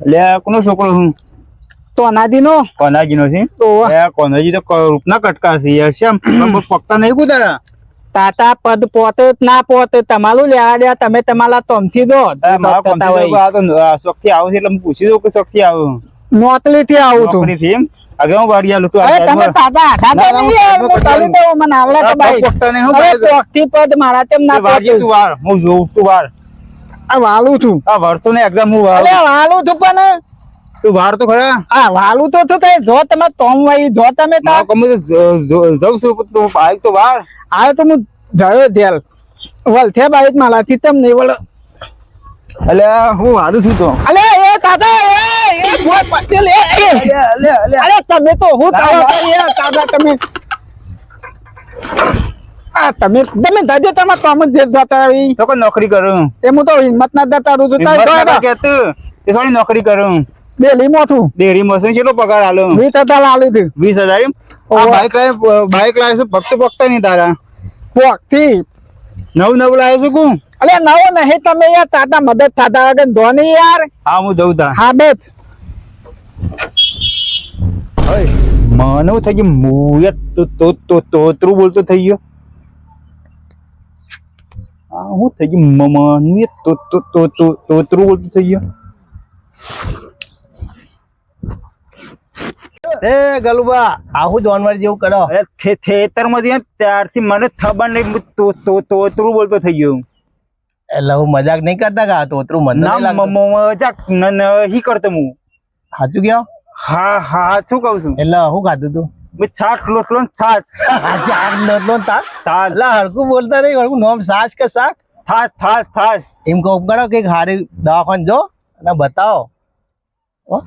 લે કોનો છોકરો હું તો અનાજીનો છે કોનાજી તો રૂપના કટકા છે યાર શેમ પકતા નહીં કુદારા તાતા પદ પોતે ના પોતે તમારું લેવા દે તમે તમારા તમથી દો શક્તિ આવું છે એટલે પૂછી દઉં કે શક્તિ આવું નોકરી થી આવું તું એમ આગળ હું વાડી આલું તું તમે દાદા દાદા નહીં હું તાલી દઉં મને આવડે તો ભાઈ પકતા નહીં હું ચોકથી પદ મારા તેમ ના વાડી તું વાર હું જોઉં તું વાર આ વાલું છું આ વરતો ને એક્ઝામ હું વાર વાલું છું પણ તું વાર તો ખરા આ વાલું તો થાય જો તમે તોમ વાઈ જો તમે જઉં છું તું બાઈક તો વાર આ તો હું જયો ધેલ વલથે બાઈક મારાથી તેમ નહીં વળ અલે હું હારું છું તો અલે એ દાદા એ ભોય પટેલ અરે તમે તો હું દાદા તમે આ તમે દાદા તમે કામ જ દેતા આવી તો કોઈ નોકરી કરું એ હું તો હિંમત ના દેતા રૂ તું કે તું એ સોરી નોકરી કરું ડેલી મોથું ડેરી મશીન કેટલો પગાર આલો 20,000 આલી દી 20,000 બાઈક લાવ્યો છું ભક્ત પકતા નહીં તારા પોકથી નવ લાવ્યો છું કું અલે નવો નહીં તમે યાર તાતા મદદ થતા વગર ધોની યાર હા હું દઉં તા હા બેઠ મને થઈ ગયું મુયત તોતરું બોલતો થઈ ગયો હા હું થઈ ગયું મને તોતરું બોલતો થઈ ગયો એ ગલુબા આહુ જોનવાર જેવું કરો થેતર માંથી ત્યારથી મને ખબર નહીં તોતરું બોલતો થઈ ગયો એટલે હું મજાક નહીં કરતા કા તોતરું મને મજાક નહીં કરતો હું સાચું કયો હા શું કઉ છું એટલે હું ખાધું તું છાટ લોટલો છાટ એટલે હળકું બોલતા નહીં હળકું નોમ સાસ કે શાક થાસ એમ કહું કરો કે હારી દવાખાને જો અને બતાવો આ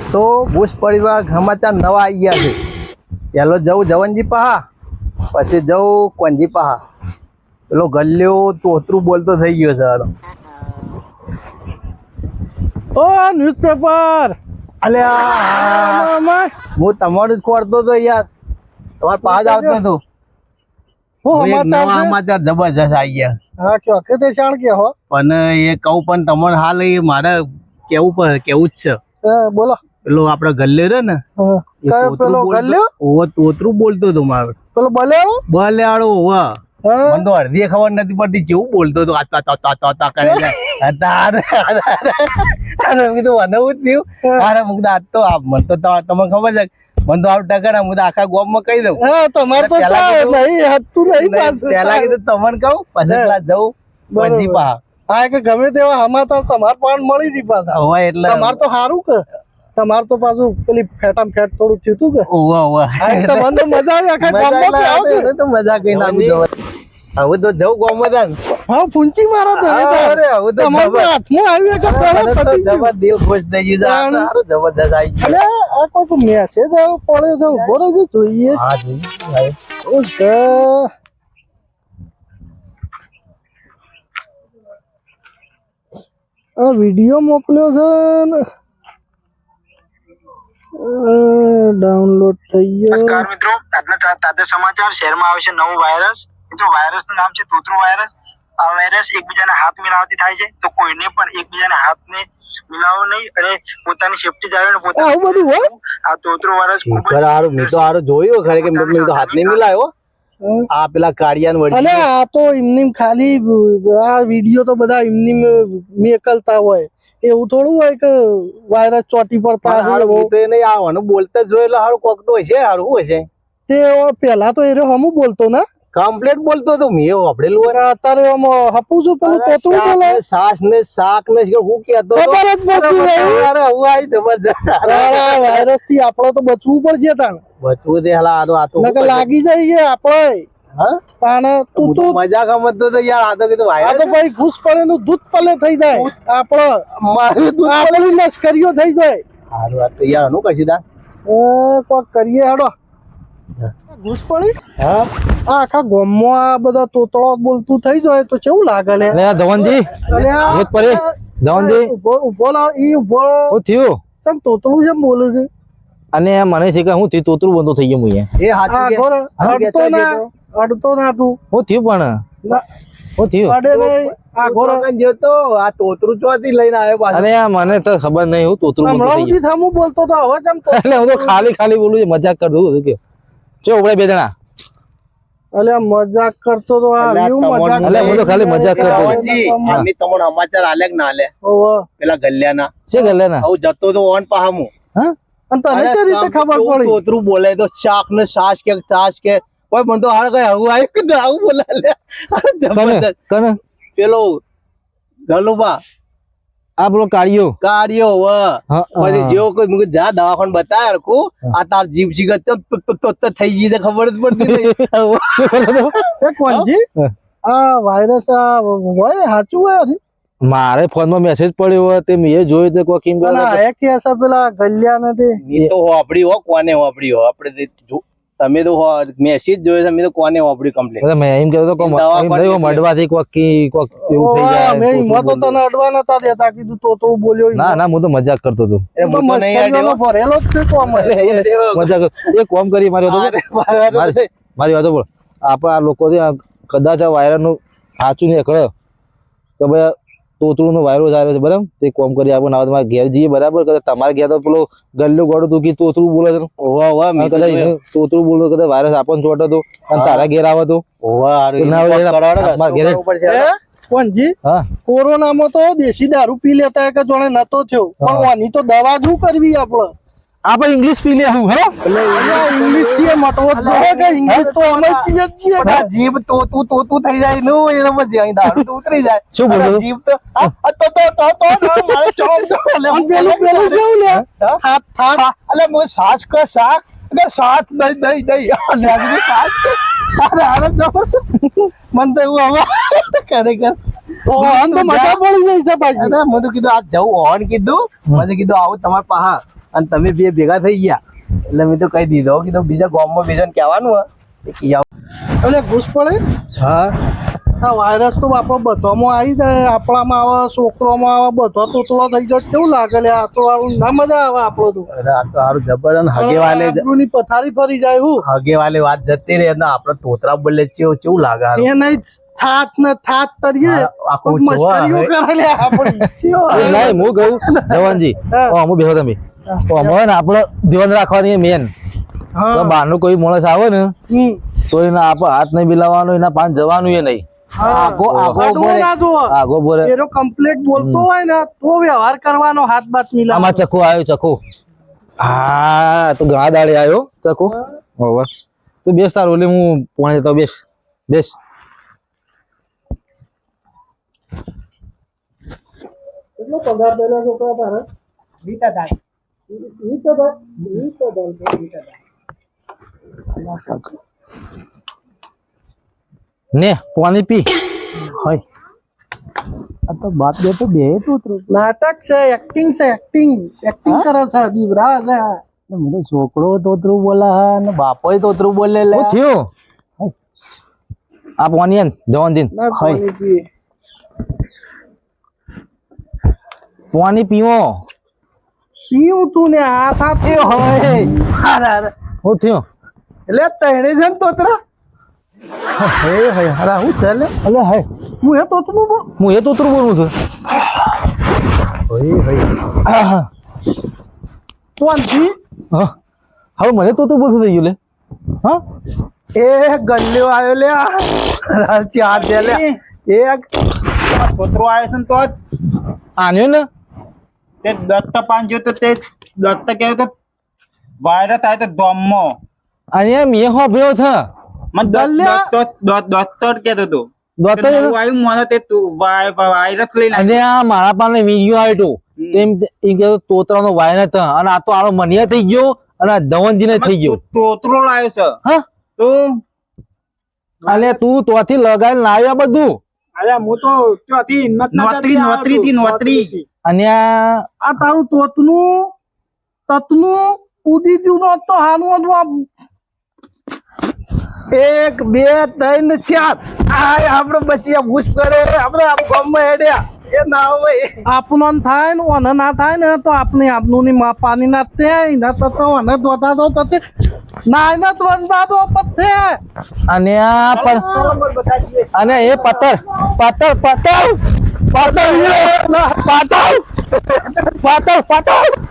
તો બુશ પરિવાર સમાચાર નવા આવી ગયા છે પેલો જવું જવનજી પહા પછી જવું કોનજી પહા પેલો ગલ્યો તોતરું બોલતો થઈ ગયો છે ઓ ન્યૂઝપેપર અલ્યા હું તમારું જ ખોરતો હતો યાર તમારે પાસ આવતો હતો સમાચાર જબરજસ્ત આવી ગયા હા કયો કે તે શાણ કે હો પણ એ કહું પણ તમને હાલ એ મારે કેવું જ છે બોલો પેલો આપડે ગલ્લે રે ને પેલો ગલ્યો તોતરું બોલતો હતો મારે પેલો બલેવાળો હોવા મને તો અડધી ખબર નથી પડતી કેવું બોલતો હતો કરે કીધું મને જ થયું અરે મુક આજ તો મને તો તમને ખબર છે મને તો આવું ટકર હું તો આખા ગોમ માં કહી દઉં પેલા કીધું તમને કહું પછી પેલા જવું વંજી પા હા કે ગમે તેવા સમાચાર તમાર પણ મળી જી પાછા હોય એટલે તમાર તો સારું કે તમાર તો પાછું પેલી ફેટામ ફેટ થોડું થયું તું કે તમને તો મજા આવી તો મજા કઈ નાખું હવે તો જવું ગોમદાન હા પૂંચી મારો તો અરે હવે તો હાથમાં આવી કે જબર દિલ ખુશ થઈ ગયું સારું જબરદસ્ત આવી ગયું અરે આ કોઈ મેસેજ આવ્યો પડ્યો છે ઉભો રહેજો જોઈએ હા જોઈએ ઓ છે આ વિડિયો મોકલ્યો છે ને ડાઉનલોડ થઈ ગયો નમસ્કાર મિત્રો આજના તાજા સમાચાર શહેરમાં આવે છે નવો વાયરસ મિત્રો વાયરસનું નામ છે તોતરું વાયરસ આ વાયરસ એકબીજાના હાથ મિલાવતી થાય છે તો કોઈને પણ એકબીજાના હાથને મિલાવો નહીં અને પોતાની સેફટી જાળવીને પોતાનું આવું બધું હોય આ તોતરું વાયરસ ખૂબ જ સારું મેં તો સારું જોયું ખરે કે મેં તો હાથ નહીં મિલાયો આ પેલા કાડિયાન વળી અલે આ તો એમની ખાલી આ વિડિયો તો બધા એમની મેકલતા હોય એવું થોડું હોય કે વાયરસ ચોટી પડતા તો એ નહીં આવવાનું બોલતા જોઈ એટલે સારું કોક તો હશે સારું હશે તે પેલા તો એ હમું બોલતો ને કમ્પ્લેટ બોલતો હતો મેં વાપરેલું હોય અત્યારે હપું છું પેલું તોતરું બોલે સાસ ને શાક ને હું કહેતો ખબર જ નથી અરે હું આવી જબરદસ્ત વાયરસ થી આપડે તો બચવું પડશે તાણ બચવું દે હાલા આ તો લાગી જાય છે આપડે હા તાણે તું તો મજાક સમજતો તો યાર આ તો કીધું આ તો ભાઈ ઘૂસ પડે નું દૂધ પલે થઈ જાય આપડે મારું દૂધ આપણી લશ્કરીઓ થઈ જાય સારું આ તો યાર હું કશી દા કોક કરીએ હેડો ઘૂસ પડી હા આખા ગામમાં આ બધા તોતળો બોલતું થઈ જાય તો કેવું લાગે લે ધવનજી ભૂત પડે ધવનજી ઉભો લાવ ઈ ઉભો શું થયું તમ તોતળું જેમ બોલે છે અને મને છે કે હું તોતરું બંધો થઈ ગયો હું એ અડતો ના તું હું થયું પણ હું થયું અડે નહીં ઉત્તરાખંડ જોતો આ તોતરું ચોથી લઈને આવ્યો પાછો. અરે આ મને તો ખબર નહીં હું તોતરું બોલતો હમણાં થઈ સુધી થામું બોલતો તો હવે કેમ તો એટલે હું તો ખાલી બોલું છું, મજાક કરતો હતો કે ચો ઉભરે બે જણા. અલ્યા મજાક કરતો તો આ અલ્યા એવું તમોન મજાક અલ્યા હું તો ખાલી મજાક કરતો હતો. રાવણજી, આમની તમને સમાચાર આલે કે ના આલે ઓહો. પેલા ગલ્યાના છે ગલે ના આવું જતો તો ઓન પાહામું. હા અને તને અરે કઈ રીતે આમ ખબર કેવું પડી તોતરું બોલે તો શાક ને છાશ કે છાશ કે કોઈ મને તો હાલ કઈ આવું આવ્યું કે ના આવું બોલે લે. કને કને પેલો ગલુબા આ પેલો કાળિયો કાર્યો વ હા, પછી હા. જેવો કોઈ મુકે જા દવાખાને બતાય હરખું આ તાર જીભ જીગત તો થઈ ગઈ છે ખબર જ પડતી નહીં. એ કોણજી હા. આ વાયરસ આ હોય સાચું હોય હજી? મારે ફોન માં મેસેજ પડ્યો હોય તે મેં જોયું તો કોઈ કેમ અને આ કે છે પેલા ગલ્યા નથી ઈ તો હોપડી હો કોને હોપડી હો આપણે તમે તો મેસેજ જોયો છે, અમે તો કોને હોપડી કમ્પ્લેન. મેં એમ કહેતો તો મડવાથી કોક એવું થઈ જાય મેં હિંમત તો તને અડવા નતા દેતા કીધું તો બોલ્યો ના ના હું તો મજાક કરતો હતો એ હું તો નહીં મસ્કરીઓનો આડ્યો. ભરેલો જ છે તો અમે. મજાક એ કોમ કરી મારી હતો મારી વાતો બોલ આપડે આ લોકો કદાચ આ વાયરસ નું સાચું નીકળે તો ભાઈ તોતરું નો વાયરસ આવ્યો છે બરાબર તે કોમ કરી આપણે ના તમારે ઘેર જઈએ બરાબર કદાચ તમારે ઘેર તો પેલો ગલ્લો ગોળો તું કે તોતરું બોલે છે હોવા હોવા મેં તો કદાચ જોયું. એને તોતરું બોલતો કદાચ વાયરસ આપણને ચોટો હતો અને તારા ઘેર આવે તો હોવા હારું. ના હોય એના કરાવડો ને, અમારા ઘેરે. રસ્તો કરવો પડશે. હે? કોણજી હા કોરોનામાં તો દેશી દારૂ પી લેતા કે જોડે નતો થયો પણ આની તો દવા શું કરવી આપણે આપણે ઇંગ્લિશ પી લે હું હે ઇંગ્લિશ થી મટવો જ જોઈએ કે ઇંગ્લિશ તો અમે પીએ જ છીએ પણ આ જીભ તોતું થઈ જાય નું એ પછી અહીં દારૂ તો ઉતરી જાય. શું બોલો? અને આ જીભ તો તો મારે ચોમ તો એટલે અને પેલું કેવું લે થાત થાત એટલે હું સાસ કે શાક કે સાત દઈ અને આ બધું સાસ કે અરે અરે જો મન તો એવું હવે ખરેખર આમ તો મજા પડી જાય છે પાછી અરે મેં તો કીધું આ જવું ઓન કીધું મેં કીધું આવું તમારા પાહા અને તમે બે ભેગા થઈ ગયા એટલે મેં તો કહી દીધો કીધું બીજા ગામમાં બીજાને કહેવાનું હોય કે આવું. એટલે ઘૂસ પડે હા આ વાયરસ તો આપણો બધામાં આવી જાય આપણામાં આવે છોકરોમાં આવે બધો તોતળો થઈ જાય કેવું લાગે લે આ તો આવું ના મજા આવે આપણો તો અરે આ તો સારું જબર અને હગેવાલે આબરૂની પથારી ફરી જાય હું હગેવાલે વાત જતી રહે ને આપણે તોતરા બોલે કેવું લાગે હારું. એ નહીં થાત ને થાત તરીએ આખું કોઈક મસ્કરીઓ જોવા કરે લે આપણી નહીં હું કહું જવાનજી હું બેહો તમે અમે ને આપડે ધ્યાન રાખવાની મેન હા બહારનું કોઈ માણસ આવે ને હમ. તો એના આપણે હાથ નહીં મિલાવવાનો એના પાન જવાનું એ નહીં આગો આગો અડવો બોલે. ના જોવો. આગો બોલે એનો કમ્પ્લેટ બોલતો હોય ને તો વ્યવહાર કરવાનો હાથ બાત આમાં મિલાવવાનો ચક્કુ આવ્યો ચક્કુ હા તો ઘણા દાડે આવ્યો ચક્કુ હવે તું બેસ તાર ઓલી હું પોણે જતો બેસ બેસ કેટલો પગાર દેલા છોકરા તારે 20,000 ને પાણી પી હોય આ તો બાપ બે તો બે તોતરું નાટક છે એક્ટિંગ કરે છે દીવરા છે મને છોકરો તોતરું બોલા હા અને બાપોય તોતરું બોલે લે શું થયું આ પાણી આન જવાનજી ના પાણી પીએ. પાણી પીવો પીવું તું ને હાથ હાથે હોય શું થયું એટલે તણે છે ને તોતરા હે હે હારા હું છે લે અલે હાય હું એ તો તું હું એ તોતરું બોલું છું આહા. કોણથી હા હવે મને તોતરું બોલતું થઈ ગયું લે હા એ ગલ્લ્યો આવ્યો લે આ ચાર દે લે એક તોતરો આવ્યો છે ને તો જ આન્યો ને તે દત્ત પાન જો તો તે દત્ત કહે તો વાયરસ આવે તો દોમમાં અહીંયા મેં હોભ્યો છે મને દત્ત કેતો હતો દોસ્તો તો નવું આવ્યું મને તે વાયરસ લઈને અને આ મારા પાસે વિડીયો આવ્યો હતો તેમ એ કે તોતરાનો વાયરસ હતો અને આ તો આનો મનિયા થઈ ગયો અને આ ધવનજીને થઈ ગયો તોતરો લાવ્યો છે હા તો અને તું તોથી લગાવીને લાવ્યા બધું અલ્યા હું તો ત્યાંથી હિંમત નોતરી અને આ તારું તતનું ઉદી ગયું તો હાનું હતું આ એક બે ત્રણ ચાર આ આપણે બચિયા ભૂસ કરે આપણે આમ ગામમાં હેડ્યા એ ના હોય આપનો ન થાય ને ઓને ના થાય ને તો આપણે આપનું ની પાણી ના ત્યાં એના તત્વ ઓને ધોતા તો તતે નાયનત વનતા તો પથ્થે અને આ પણ અને એ પત્તર પત્તર પત્તર પત્તર પત્તર પત્તર પત્તર